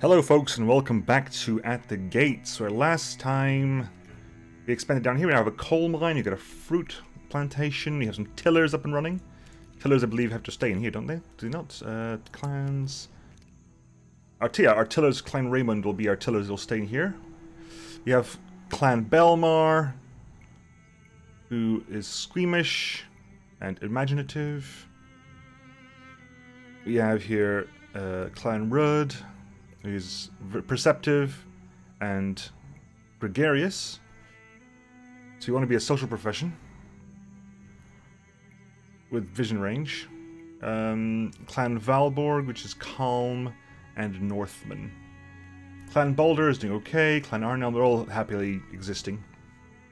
Hello folks and welcome back to At the Gates, where last time we expanded down here. We now have a coal mine, you've got a fruit plantation, you have some tillers up and running. Tillers I believe have to stay in here, don't they? Do they not? Clans... Our tillers, Clan Raymond will be our tillers, they'll stay in here. We have Clan Belmar, who is squeamish and imaginative. We have here Clan Rudd, who's perceptive and gregarious. So you want to be a social profession with vision range. Clan Valborg, which is calm and Northman. Clan Balder is doing okay. Clan Arnell, they're all happily existing.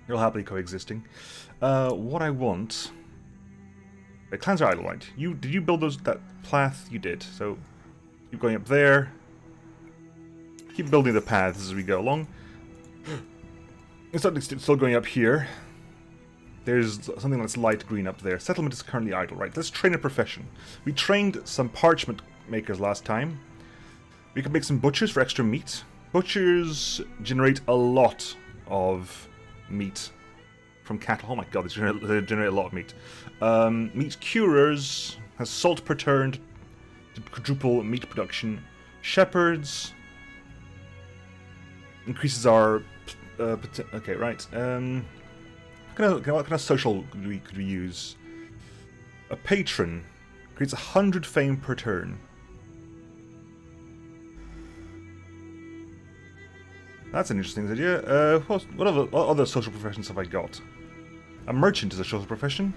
They're all happily coexisting. What I want... The clans are idle, right? Did you build that path? You did. So keep going up there. Keep building the paths as we go along. It's still going up here. There's something that's light green up there. Settlement is currently idle, right? Let's train a profession. We trained some parchment makers last time. We can make some butchers for extra meat. Butchers generate a lot of meat from cattle. Oh my god, they generate a lot of meat. Meat curers has salt per turn to quadruple meat production. Shepherds increases our... okay, right. What kind of social could we use? A patron creates 100 fame per turn. That's an interesting idea. What other social professions have I got? A merchant is a social profession,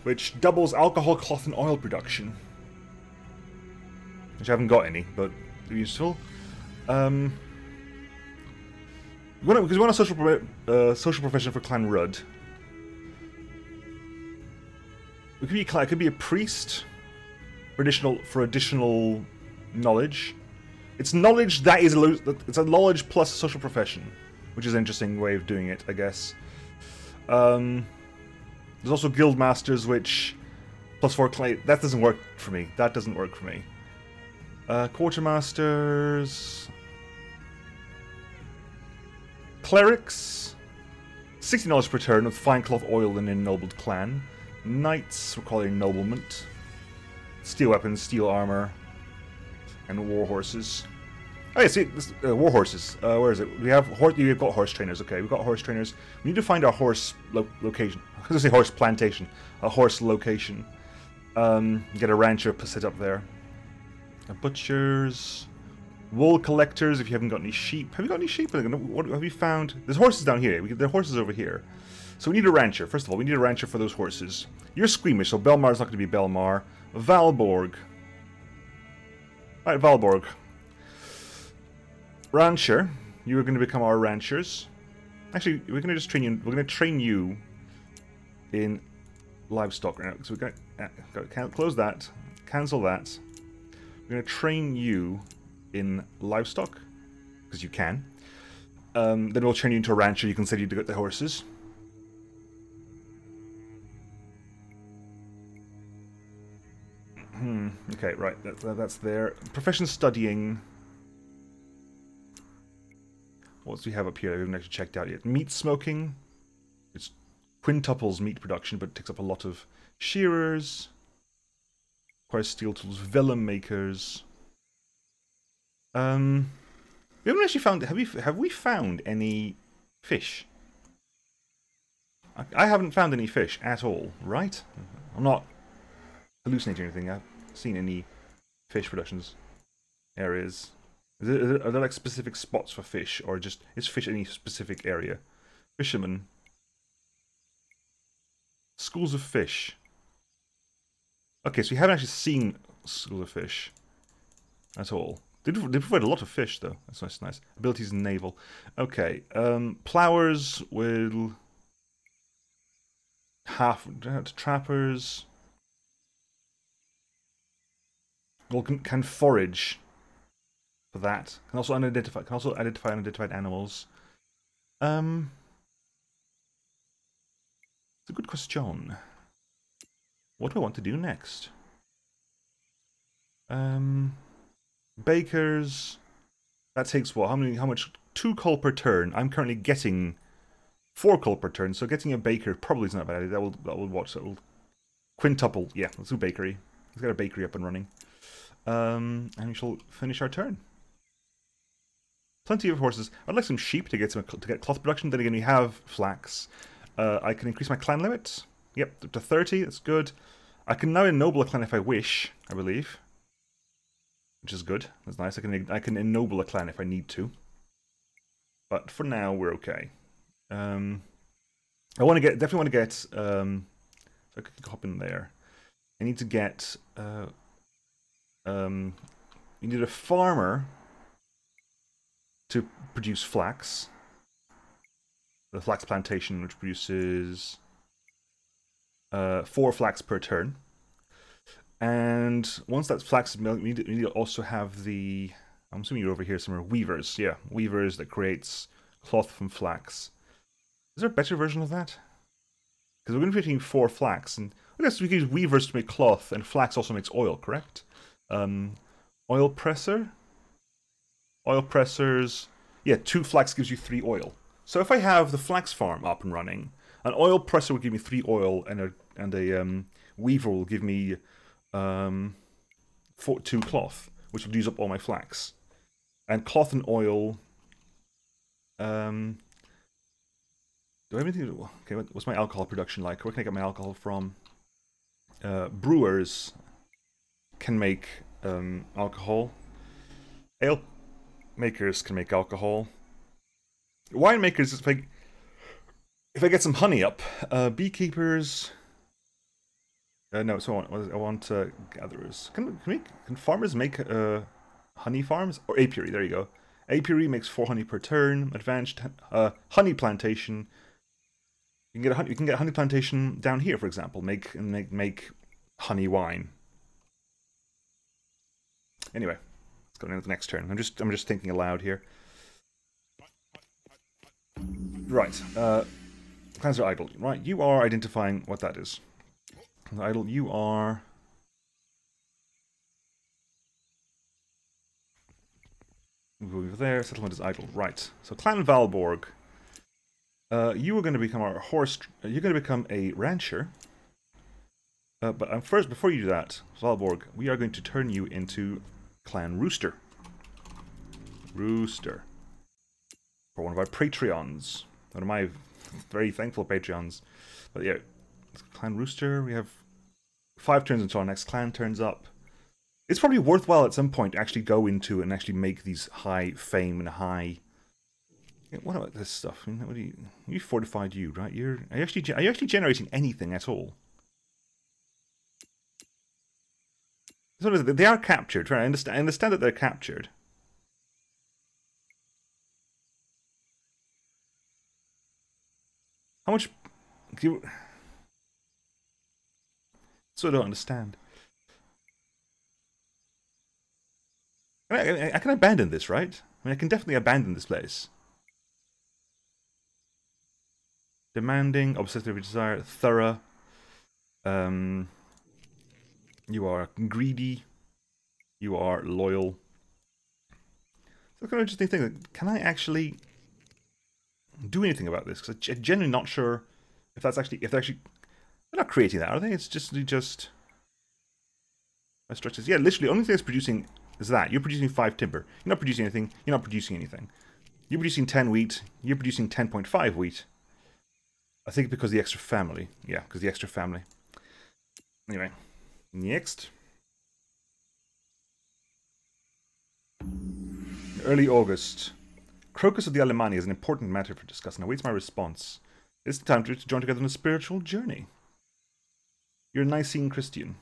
which doubles alcohol, cloth, and oil production. Which I haven't got any, but they're useful. Because we want a social profession for Clan Rudd. It could be a priest for additional knowledge. It's knowledge that is it's a knowledge plus a social profession, which is an interesting way of doing it, I guess. There's also guild masters, which plus 4 clay. That doesn't work for me. That doesn't work for me. Quartermasters. Clerics, 60 knowledge per turn with fine cloth oil and ennobled clan. Knights require ennoblement. Steel weapons, steel armor, and war horses. Oh yeah, see, war horses. Where is it? We've got horse trainers. Okay, we've got horse trainers. We need to find our horse location. I was gonna say horse plantation. A horse location. Get a rancher set up there. Butchers. Wool collectors, if you haven't got any sheep. Have you got any sheep? What have you found? There's horses down here. There are horses over here. So we need a rancher. First of all, we need a rancher for those horses. You're squeamish, so Belmar's not going to be Belmar. Valborg. Right, Valborg. Rancher. You are going to become our ranchers. Actually, we're going to just train you. We're going to train you in livestock right now. So we're going to close that. Cancel that. We're going to train you in livestock, because you can. Then we'll turn you into a rancher. You can send you to get the horses. Okay, right. That's there. Profession studying. What do we have up here? I haven't actually checked out yet. Meat smoking. It's quintuples meat production, but it takes up a lot of shearers. Requires steel tools. Vellum makers. We haven't actually found... Have we found any fish? I haven't found any fish at all, right? I'm not hallucinating or anything. I've seen any fish productions areas. Are there like specific spots for fish, or just is fish any specific area? Fishermen. Schools of fish. Okay, so we haven't actually seen schools of fish at all. They provide a lot of fish, though. That's nice. Abilities in naval. Okay. Plowers will... Trappers. Well, can forage for that. Can also identify unidentified animals. It's a good question. What do I want to do next? Bakers. That takes what? How much? 2 coal per turn. I'm currently getting 4 coal per turn, so getting a baker probably is not a bad idea. That will watch. That will quintuple. Yeah, let's do bakery. Let's get a bakery up and running. And we shall finish our turn. Plenty of horses. I'd like some sheep to get cloth production. Then again, we have flax. I can increase my clan limit. Yep, up to 30. That's good. I can now ennoble a clan if I wish, I believe, which is good. That's nice. I can ennoble a clan if I need to. But for now, we're okay. I definitely want to get. So I could hop in there. I need to get. You need a farmer to produce flax. The flax plantation, which produces 4 flax per turn. And once that flax is milked, we need to also have the. I'm assuming you're over here somewhere. Weavers, yeah, weavers that creates cloth from flax. Is there a better version of that? Because we're going to be making 4 flax, and I guess we can use weavers to make cloth, and flax also makes oil, correct? Oil presser? Oil pressers... Yeah, 2 flax gives you 3 oil. So if I have the flax farm up and running, an oil presser will give me 3 oil, and a weaver will give me 2 cloth, which will use up all my flax. And cloth and oil... do I have anything? Okay, what's my alcohol production like? Where can I get my alcohol from? Brewers can make alcohol. Ale makers can make alcohol. Wine makers, if I get some honey up. Beekeepers. No, so I want gatherers. Can farmers make honey farms or apiary? There you go. Apiary makes 4 honey per turn. Advanced honey plantation. You can get a honey plantation down here, for example. Make honey wine. Anyway, let's go into the next turn. I'm just thinking aloud here. Right. Clans are idle. Right, you are identifying what that is. Idle. You are. Move over there. Settlement is idle. Right. So Clan Valborg. You are going to become our horse. You're going to become a rancher. But first, before you do that, Valborg, we are going to turn you into Clan Rooster. Rooster. For one of our Patreons. One of my very thankful Patreons. But yeah, Clan Rooster. We have 5 turns until our next clan turns up. It's probably worthwhile at some point to actually go into and actually make these high fame and high. What about this stuff? I mean, you fortified you, right? Are you actually generating anything at all? So they are captured, right? I understand that they're captured. How much? So I don't understand. I can abandon this, right? I mean, I can definitely abandon this place. Demanding, obsessive desire, thorough. You are greedy. You are loyal. So it's kind of interesting thing. Can I actually do anything about this? Because I'm genuinely not sure if they're actually they're not creating that, are they? It's just structures. Yeah, literally, the only thing that's producing is that you're producing 5 timber. You're not producing anything. You're not producing anything. You're producing 10 wheat. You're producing 10.5 wheat. I think because the extra family. Yeah, because the extra family. Anyway, next. Early August. Crocus of the Alemannia is an important matter for discussing. Awaits my response. It's time to join together on a spiritual journey. You're a Nicene Christian.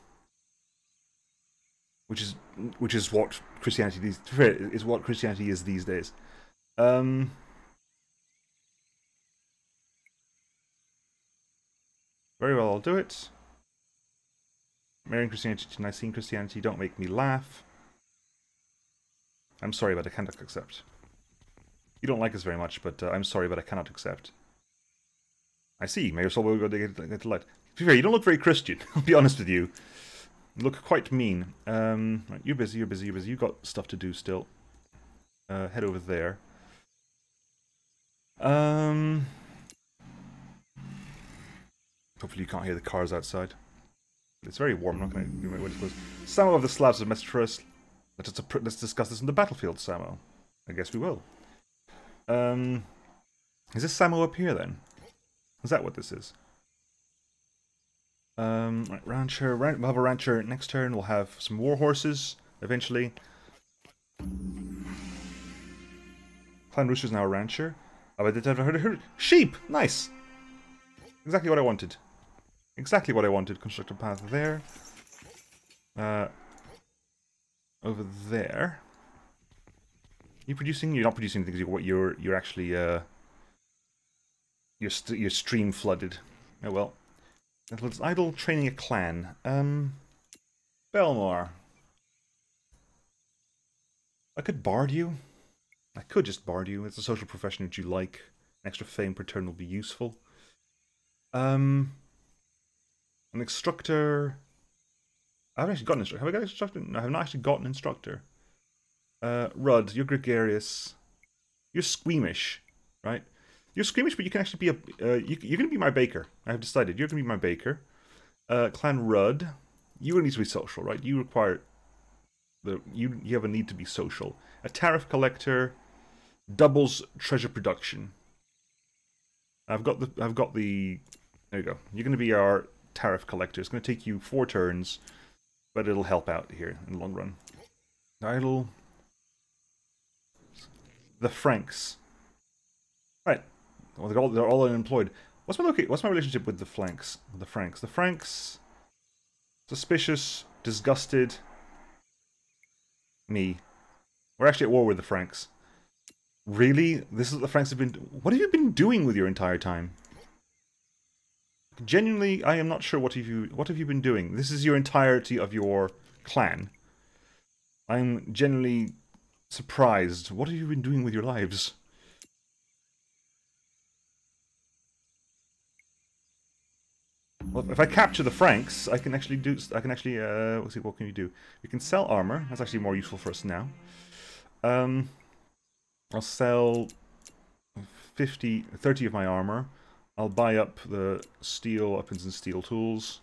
Which is what Christianity is what Christianity is these days. Very well, I'll do it. Marrying Christianity to Nicene Christianity, don't make me laugh. I'm sorry, but I cannot accept. You don't like us very much, but I'm sorry, but I cannot accept. I see. May your soul will go to get light. To be fair, you don't look very Christian. I'll be honest with you. look quite mean. Right, you're busy, you're busy, you're busy. You've got stuff to do still. Head over there. Hopefully you can't hear the cars outside. It's very warm, I'm not going to do my windows closed. Samo of the Slavs have message for us. Let's discuss this in the battlefield, Samo. I guess we will. Is this Samo up here, then? Is that what this is? Right, rancher. We'll have a rancher next turn. We'll have some war horses, eventually. Clan Rooster's now a rancher. Oh, I did have heard sheep! Nice! Exactly what I wanted. Exactly what I wanted. Construct a path there. Over there. You producing? You're not producing things. You're actually your stream flooded. Oh well. Let's idle training a clan. Belmar. I could bard you. I could just bard you. It's a social profession that you like. An extra fame per turn will be useful. An instructor. I haven't actually got an instructor. Have I got an instructor? No, I have not actually got an instructor. Rudd, you're gregarious. You're squeamish, right? You're squeamish, but you can actually be a. You're going to be my baker. I have decided. You're going to be my baker. Clan Rudd, you need to be social, right? You require. You have a need to be social. A tariff collector doubles treasure production. I've got the. There you go. You're going to be our tariff collector. It's going to take you 4 turns, but it'll help out here in the long run. Idle. The Franks. Right. Well, they're all unemployed. What's my relationship with the Franks? The Franks. Suspicious, disgusted. Me. We're actually at war with the Franks. Really? This is what the Franks have been. What have you been doing with your entire time? Genuinely, I am not sure what have you been doing. This is your entirety of your clan. I'm genuinely surprised. What have you been doing with your lives? Well, if I capture the Franks, I can actually do. Let's see. What can you do? We can sell armor. That's actually more useful for us now. I'll sell 30 of my armor. I'll buy up the steel weapons and steel tools.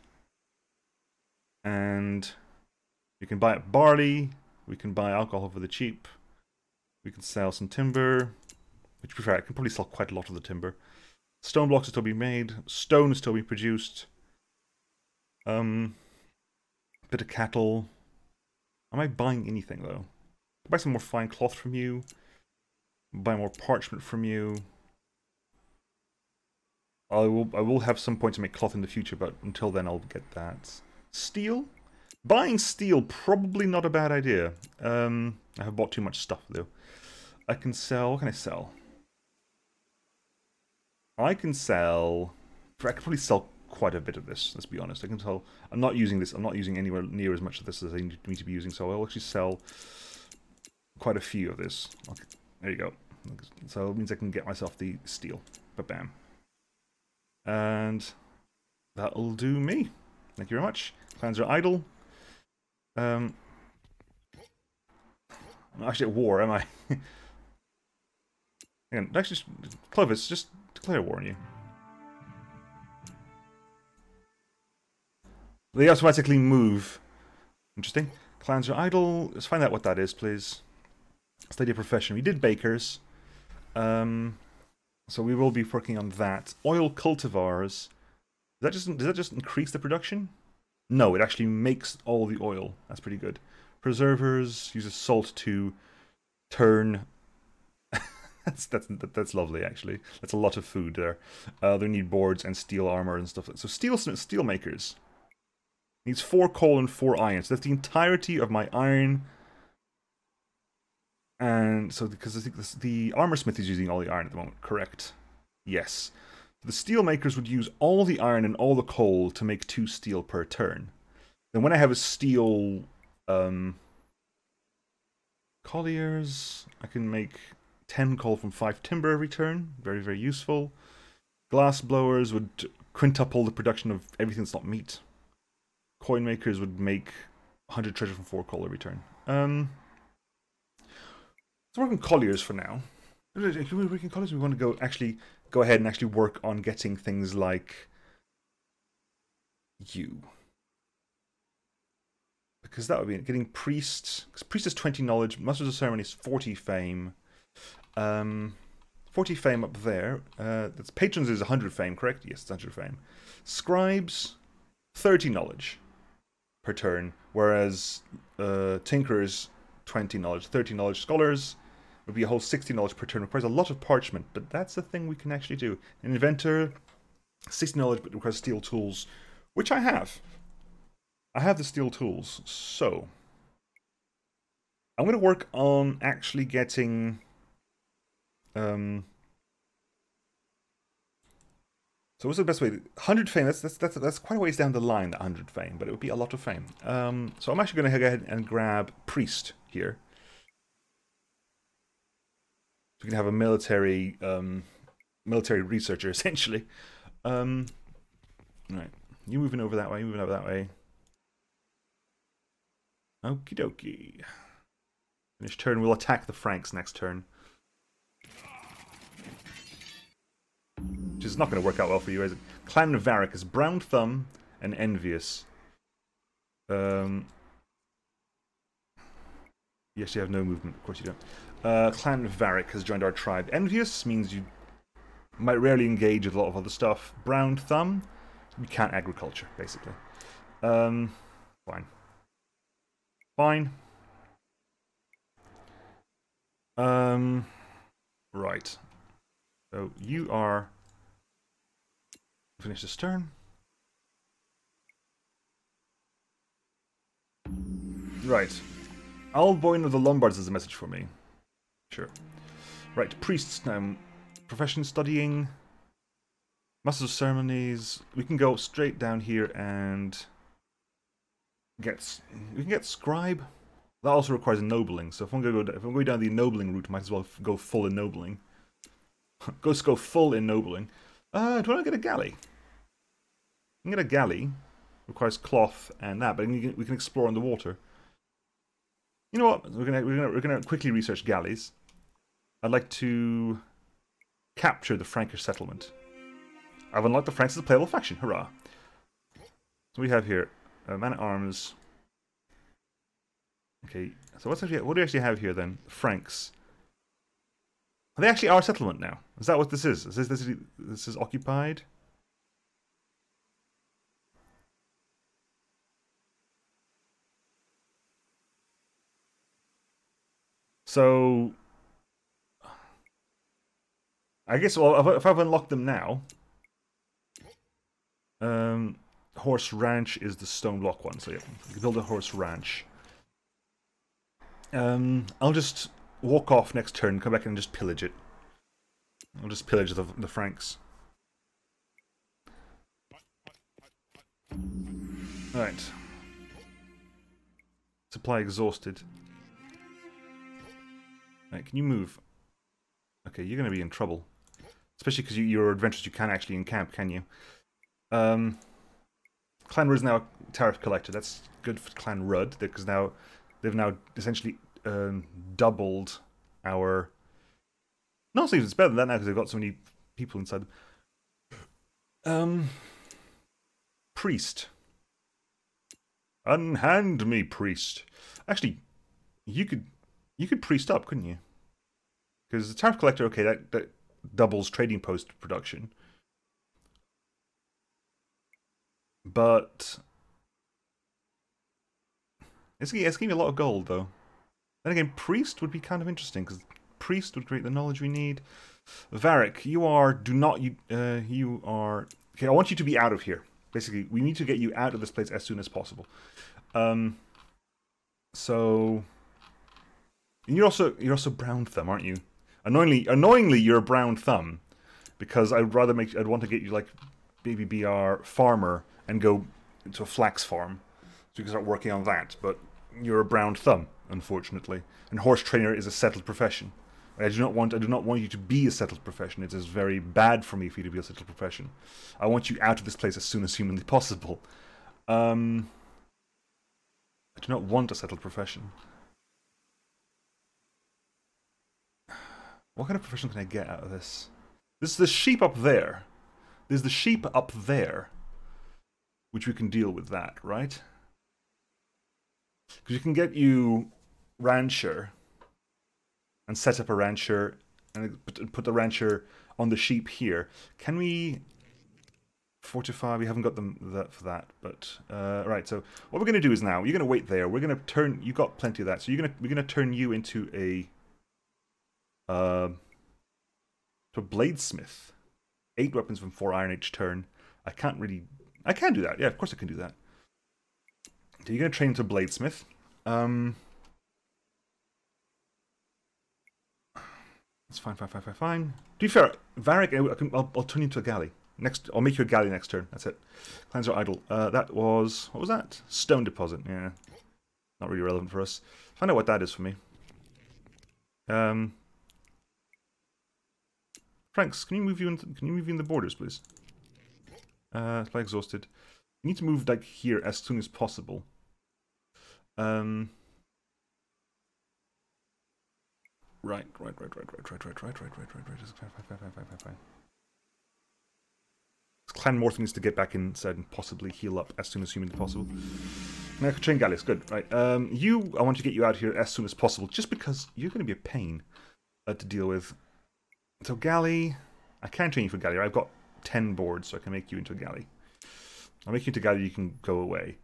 And we can buy up barley. We can buy alcohol for the cheap. We can sell some timber. Which, to be fair, I can probably sell quite a lot of the timber. Stone blocks are still being made. Stone is still being produced. Bit of cattle. Am I buying anything, though? I'll buy some more fine cloth from you. Buy more parchment from you. I will have some point to make cloth in the future, but until then I'll get that. Steel? Buying steel, probably not a bad idea. I have bought too much stuff, though. I can sell... What can I sell? I can probably sell quite a bit of this, let's be honest. I can tell... I'm not using this. I'm not using anywhere near as much of this as I need to be using, so I'll actually sell quite a few of this. Okay, there you go. So it means I can get myself the steel. Ba-bam. And that'll do me. Thank you very much. Clans are idle. I'm actually at war, am I? Again, actually, Clovis, just declare war on you. They automatically move. Interesting. Clans are idle. Let's find out what that is, please. Study a profession. We did bakers. So we will be working on that. Oil cultivars. Does that just increase the production? No, it actually makes all the oil. That's pretty good. Preservers uses salt to turn. that's lovely, actually. That's a lot of food there. They need boards and steel armor and stuff. So steel makers needs 4 coal and 4 iron. So that's the entirety of my iron. And so because I think the armor smith is using all the iron at the moment. Correct. Yes. The steel makers would use all the iron and all the coal to make 2 steel per turn. Then when I have a steel colliers, I can make 10 coal from 5 timber every turn. Very, very useful. Glass blowers would quintuple the production of everything that's not meat. Coin makers would make 100 treasure from 4 coal every turn. Let's work on colliers for now. If we're working colliers, we want to go ahead and actually work on getting things like you. Because that would be getting priests. Because priest is 20 knowledge, masters of ceremony is 40 fame. 40 fame up there. That's patrons is 100 fame, correct? Yes, it's 100 fame. Scribes, 30 knowledge per turn, whereas tinkerers 20 knowledge, 30 knowledge. Scholars would be a whole 60 knowledge per turn. Requires a lot of parchment, but that's the thing we can actually do. An inventor, 60 knowledge, but requires steel tools, which I have. I have the steel tools, so I'm going to work on actually getting so what's the best way? 100 fame, that's quite a ways down the line, that 100 fame, but it would be a lot of fame. So I'm actually going to go ahead and grab priest here. So we can have a military researcher, essentially. Right. You moving over that way, you moving over that way. Okie dokie. Finish turn, we'll attack the Franks next turn. Which is not going to work out well for you, is it? Clan Varric is Brown Thumb and Envious. You actually have no movement, of course you don't. Clan Varric has joined our tribe. Envious means you might rarely engage with a lot of other stuff. Brown Thumb, you can't agriculture, basically. Fine. Fine. Right. So you are... Finish this turn. Right. Alboin of the Lombards is a message for me. Sure. Right, priests now. Profession studying. Masters of ceremonies. We can go straight down here and we can get scribe. That also requires ennobling. So if I'm going down the ennobling route, I might as well go full ennobling. Go full ennobling. Do I want to get a galley? I can get a galley. Requires cloth and that, but we can explore on the water. You know what? We're gonna quickly research galleys. I'd like to capture the Frankish settlement. I've unlocked the Franks as a playable faction. Hurrah! So we have here man at arms. Okay, so what do we actually have here then? Franks. Are they actually our settlement now? Is that what this is? This is occupied? So I guess, well, if I've unlocked them now, Horse Ranch is the stone block one, so yeah, we can build a horse ranch. I'll just walk off next turn, come back and just pillage it. I'll just pillage the Franks. Alright. Supply exhausted. Right, can you move? Okay, you're going to be in trouble. Especially because you're adventurers, you can't actually encamp, can you? Clan Rudd is now a tariff collector. That's good for Clan Rudd, because now they've now essentially doubled our... No, it's better than that now because they've got so many people inside them. Priest. Unhand me, priest. Actually, you could priest up, couldn't you? Because the tariff collector, okay, that doubles trading post production. But it's giving me a lot of gold, though. Then again, priest would be kind of interesting, because priest would create the knowledge we need. Varric, you are... you are... Okay, I want you to be out of here. Basically, we need to get you out of this place as soon as possible. So... And you're also Brown Thumb, aren't you? Annoyingly, you're a Brown Thumb, because I'd want to get you like Baby BR farmer and go into a flax farm, so you can start working on that. But you're a Brown Thumb, unfortunately, and horse trainer is a settled profession. I do not want you to be a settled profession. It is very bad for me for you to be a settled profession. I want you out of this place as soon as humanly possible. I do not want a settled profession. What kind of profession can I get out of this? This is the sheep up there. There's the sheep up there. Which we can deal with that, right? Because you can get you rancher and set up a rancher and put the rancher on the sheep here. Can we fortify? We haven't got them for that, but right. So what we're going to do is now you're going to wait there. We're going to turn. You got plenty of that, so we're going to turn you into a bladesmith. 8 weapons from 4 iron each turn. I can do that. Yeah, of course I can do that. So you're going to train into bladesmith. That's fine. To be fair, Varric, I'll turn you into a galley. I'll make you a galley next turn. That's it. Clans are idle. That was... What was that? Stone deposit. Yeah. Not really relevant for us. Find out what that is for me. Franks, can you move you in the borders, please? Supply exhausted. You need to move like here as soon as possible. Right. Clan Morph needs to get back inside and possibly heal up as soon as humanly possible. Now I can train Gallius, good. Right. I want to get you out here as soon as possible, just because you're going to be a pain to deal with. So galley, I can train you for galley. I've got 10 boards, so I can make you into a galley. I'll make you into a galley, you can go away.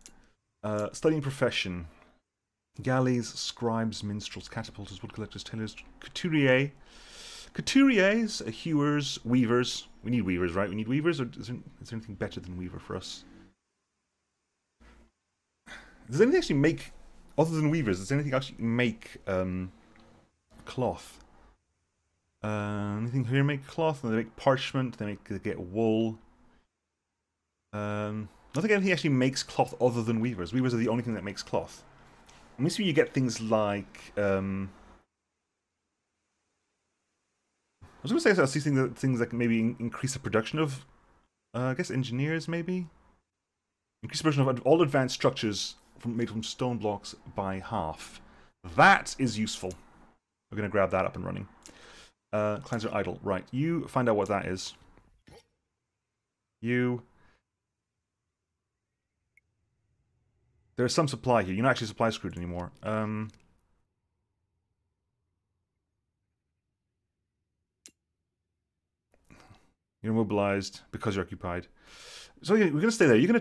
Studying profession. Galleys, scribes, minstrels, catapulters, wood collectors, tailors, couturier. Couturiers, hewers, weavers. We need weavers, right? We need weavers, or is there anything better than weaver for us? Does anything actually make, other than weavers, does anything actually make cloth? Anything here make cloth? They make parchment, they get wool. I don't think anything actually makes cloth other than weavers. Weavers are the only thing that makes cloth. I'm assuming you get things like I was going to say I see things that maybe increase the production of I guess engineers, maybe? Increase the production of all advanced structures made from stone blocks by half. That is useful. We're going to grab that up and running. Clans are idle. Right, you find out what that is. There's some supply here. You're not actually supply screwed anymore. You're mobilized because you're occupied. So yeah, we're gonna stay there. You're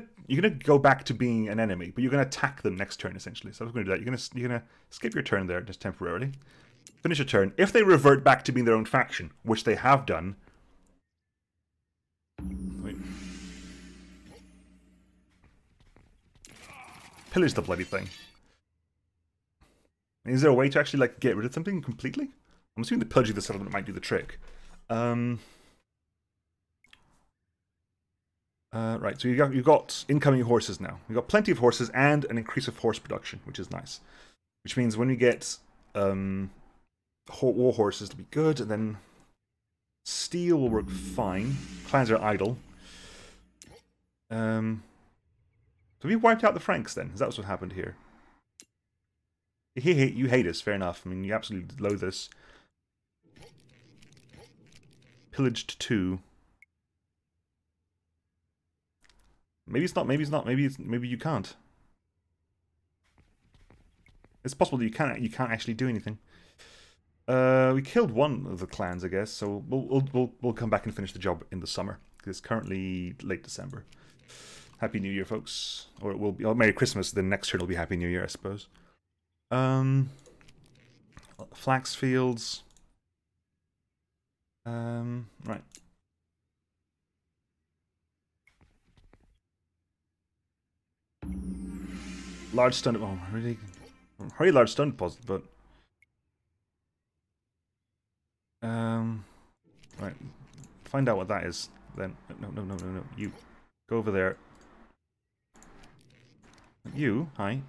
gonna go back to being an enemy, but you're gonna attack them next turn essentially. So I'm gonna do that. You're gonna skip your turn there just temporarily. Finish your turn. If they revert back to being their own faction, which they have done. Wait. Pillage the bloody thing. Is there a way to actually like get rid of something completely? I'm assuming the pillaging the settlement might do the trick. Right, so you've got incoming horses now. You've got plenty of horses and an increase of horse production, which is nice. Which means when we get war horses, it'll be good, and then steel will work fine. Clans are idle. So have you wiped out the Franks then? Is that what happened here? You hate us, fair enough. I mean, you absolutely loathe us. Pillaged 2. Maybe it's not, maybe it's not, maybe you can't. It's possible that you can't actually do anything. We killed one of the clans, I guess, so we'll come back and finish the job in the summer. It's currently late December. Happy New Year, folks. Or it will be Merry Christmas, then next turn will be Happy New Year, I suppose. Flax fields. Right. Large stun. Oh, really? Very large stun deposit, but right. Find out what that is. Then no. You go over there. You, hi.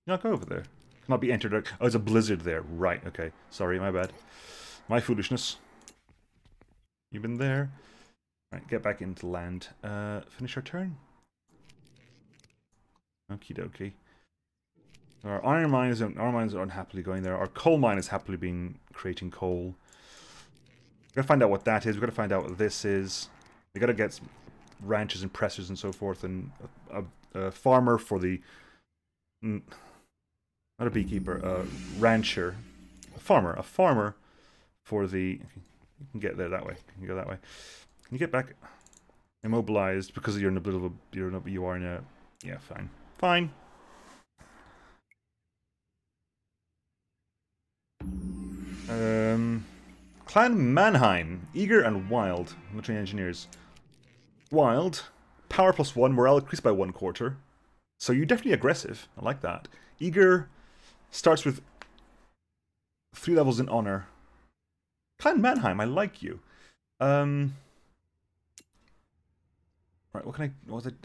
Not go over there. Cannot be entered. Oh, there's a blizzard there. Right. Okay. Sorry, my bad. My foolishness. You've been there. Right, get back into land. Finish our turn. Okie dokie. Our iron mines are unhappily going there. Our coal mine is happily creating coal. We've got to find out what that is. We've got to find out what this is. We've got to get ranches and pressers and so forth, and a farmer for the... not a beekeeper, a rancher. A farmer for the... You can get there that way. You can go that way. Can you get back immobilized because you're in a bit of a... You are in a... Yeah, fine. Fine. Clan Mannheim. Eager and wild. Military engineers. Wild. Power +1. Morale increased by 1/4. So you're definitely aggressive. I like that. Eager starts with 3 levels in honor. Clan Mannheim, I like you. Right, what can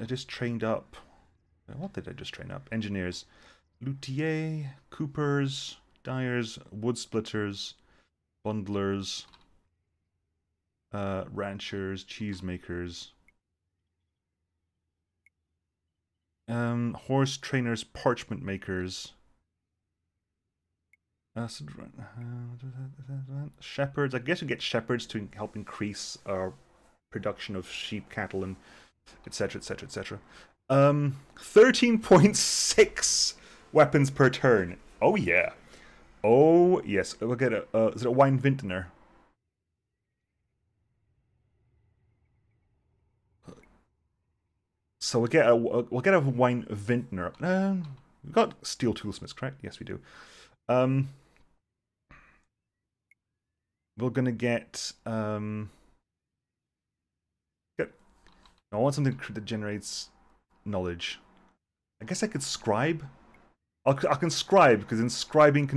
I just trained up. What did I just train up? Engineers. Luthier, coopers, dyers, wood splitters, bundlers, ranchers, cheesemakers, horse trainers, parchment makers, shepherds. I guess we get shepherds to help increase our production of sheep, cattle, and etc., etc., etc. 13.6 weapons per turn. Oh yeah. Oh yes. We'll get a. Is it a wine vintner? So we'll get a wine vintner. We've got steel toolsmiths, correct? Yes, we do. We're gonna get. I want something that generates knowledge. I guess I could scribe. I can scribe, because in scribing,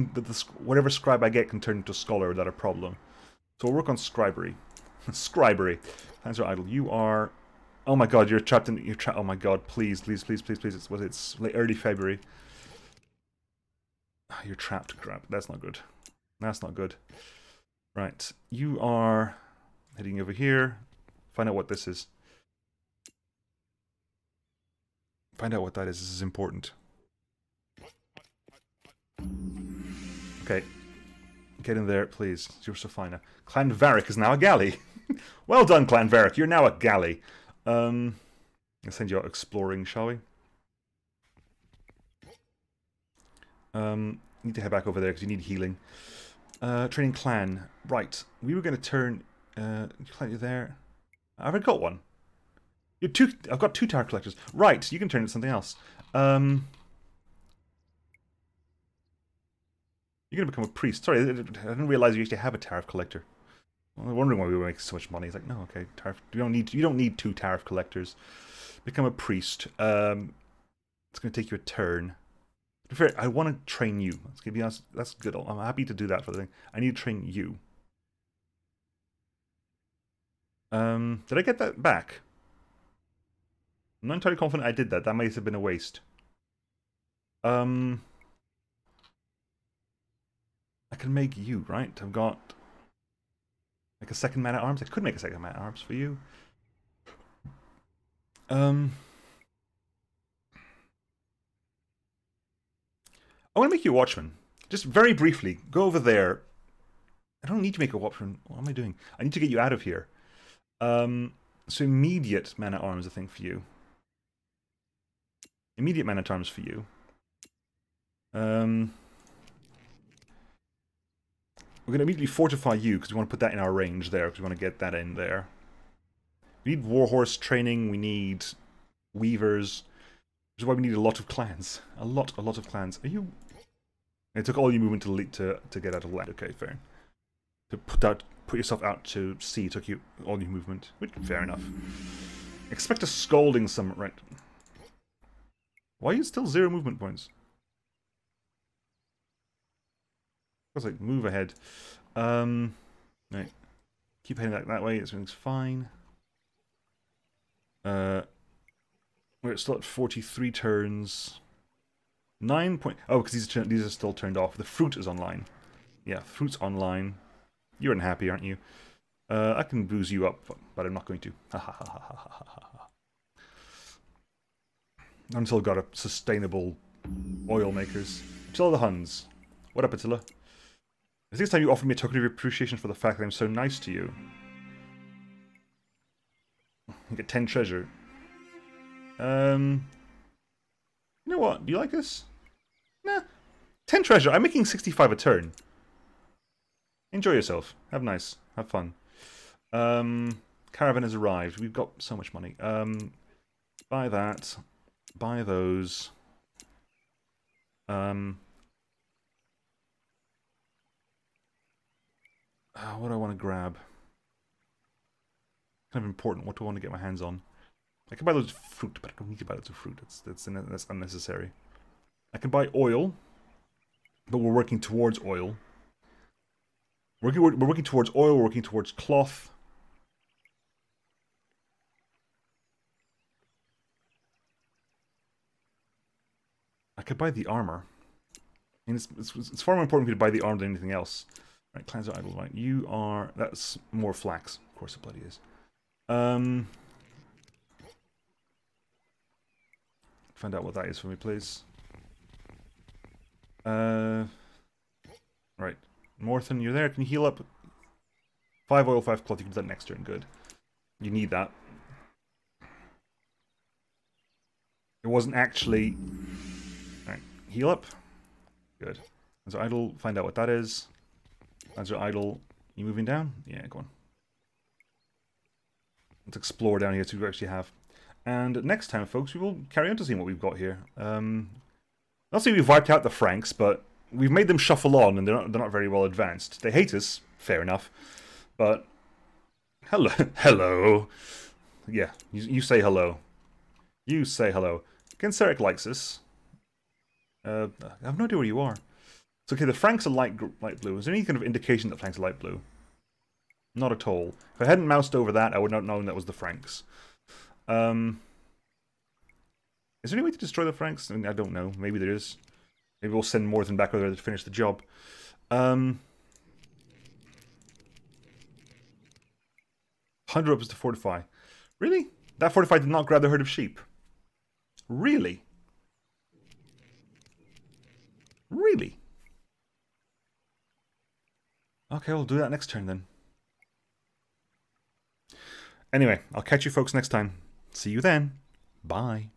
whatever scribe I get can turn into scholar without a problem. So we'll work on scribery. Scribery. Plans are idle. You are... Oh my god, you're trapped in... Oh my god, please, please, please, please, please. It's late, early February. You're trapped. Crap. That's not good. That's not good. Right. You are heading over here. Find out what this is. Find out what that is. This is important. Okay. Get in there, please. You're so fine. Clan Varric is now a galley. Well done, Clan Varric. You're now a galley. I'll send you out exploring, shall we? Need to head back over there because you need healing. Training clan. Right. We were going to turn... clan, you there? I've already got one. You're two... I've got 2 tower collectors. Right. You can turn it into something else. You're going to become a priest. Sorry, I didn't realize you actually have a tariff collector. I was wondering why we were making so much money. He's like, no, okay, tariff. You don't need 2 tariff collectors. Become a priest. It's going to take you a turn. To be fair, I want to train you. Let's be honest. That's good. I'm happy to do that for the thing. I need to train you. Did I get that back? I'm not entirely confident I did that. That might have been a waste. I can make you, right? I've got like a 2nd man at arms. I could make a 2nd man at arms for you. I want to make you a watchman. Just very briefly, go over there. I don't need to make a watchman. What am I doing? I need to get you out of here. So immediate man at arms, I think, for you. Immediate man at arms for you. We're going to immediately fortify you, because we want to put that in our range there, because we want to get that in there. We need warhorse training, we need weavers, which is why we need a lot of clans. A lot of clans. Are you... It took all your movement to get out of land. Okay, fair. To put yourself out to sea took you all your movement. Which, fair enough. Expect a scolding some... Right. Why are you still 0 movement points? I was like, move ahead. Right. Keep heading that way, everything's fine. We're still at 43 turns. 9 point... Oh, because these are still turned off. The fruit is online. Yeah, fruit's online. You're unhappy, aren't you? I can booze you up, but I'm not going to. Until I've got a sustainable oil makers. Attila the Huns. What up, Attila? I think it's time you offered me a token of appreciation for the fact that I'm so nice to you. You get 10 treasure. You know what? Do you like this? Nah. 10 treasure. I'm making 65 a turn. Enjoy yourself. Have nice. Have fun. Caravan has arrived. We've got so much money. Buy that. Buy those. What do I want to grab? Kind of important. What do I want to get my hands on? I can buy loads of fruit, but I don't need to buy loads of fruit. That's unnecessary. I can buy oil, but we're working towards oil. We're working towards oil. We're working towards cloth. I could buy the armor. I mean, it's far more important for me to buy the armor than anything else. Right, clans are idle. Right, you are. That's more flax. Of course, it bloody is. Find out what that is for me, please. Right, Morthen, you're there. Can you heal up? 5 oil, 5 cloth. You can do that next turn. Good. You need that. It wasn't actually. Right, heal up. Good. As idle, find out what that is. As idle, you moving down? Yeah, go on. Let's explore down here to actually have. And next time, folks, we will carry on to seeing what we've got here. Not saying we've wiped out the Franks, but we've made them shuffle on, and they're not very well advanced. They hate us, fair enough. But hello, hello. Yeah, you say hello. You say hello. Genseric likes us. I have no idea where you are. It's okay. The Franks are light blue. Is there any kind of indication that Franks are light blue? Not at all. If I hadn't moused over that, I would not have known that was the Franks. Is there any way to destroy the Franks? I mean, I don't know. Maybe there is. Maybe we'll send Morthen back over there to finish the job. 100 rupees to fortify. Really? That fortify did not grab the herd of sheep. Really? Really? Okay, we'll do that next turn then. Anyway, I'll catch you folks next time. See you then. Bye.